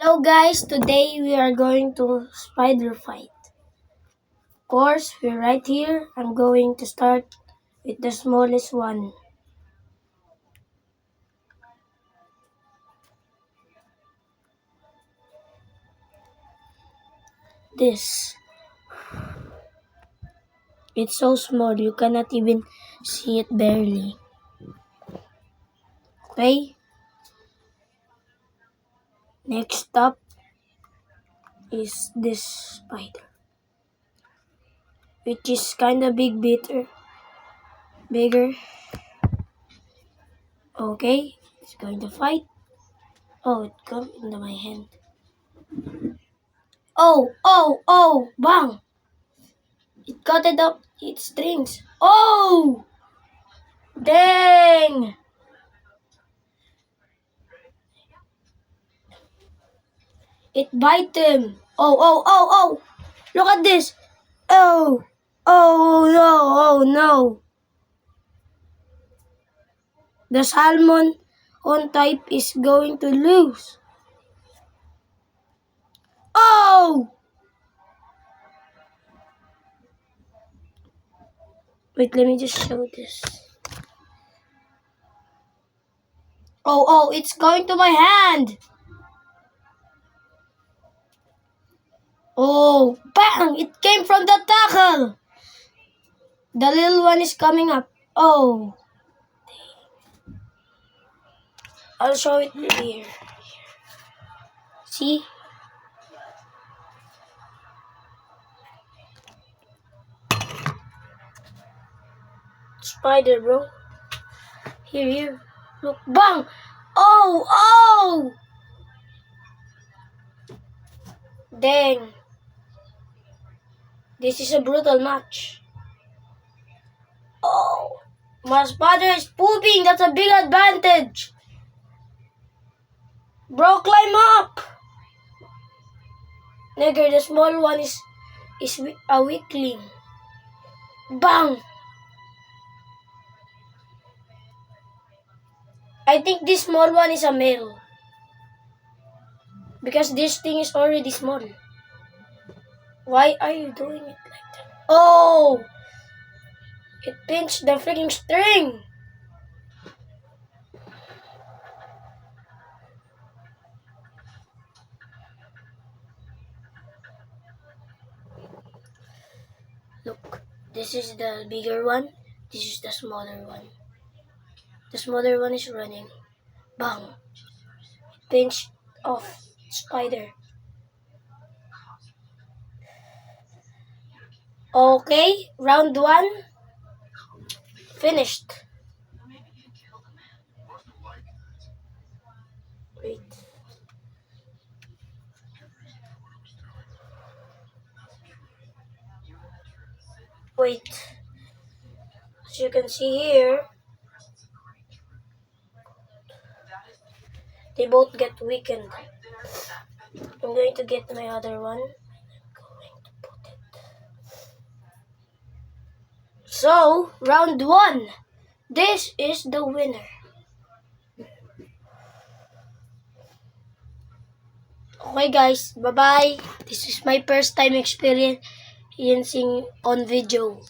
Hello guys, today we are going to spider fight. Of course, we're right here. I'm going to start with the smallest one. This. It's so small, you cannot even see it barely. Okay? Next up is this spider, which is kinda bigger. Okay, it's going to fight. Oh, it comes into my hand. Oh, bang! It cut it up its strings. Oh! Dang! It bite him. Oh! Look at this. Oh no. The salmon on type is going to lose. Oh! Wait, let me just show this. Oh, it's going to my hand. Oh, bang! It came from the tackle. The little one is coming up. Oh. I'll show it here. See? Spider, bro. Here. Look, bang! Oh! Dang. This is a brutal match. Oh! My spider is pooping. That's a big advantage. Bro, climb up! Nigger, the small one is a weakling. Bang! I think this small one is a male. Because this thing is already small. Why are you doing it like that? Oh! It pinched the freaking string! Look, this is the bigger one. This is the smaller one. The smaller one is running. Bang! It pinched off spider. Okay, round 1 finished. Wait. As you can see here, they both get weakened. I'm going to get my other one. So, round 1. This is the winner. Okay guys, bye-bye. This is my first time experiencing on video.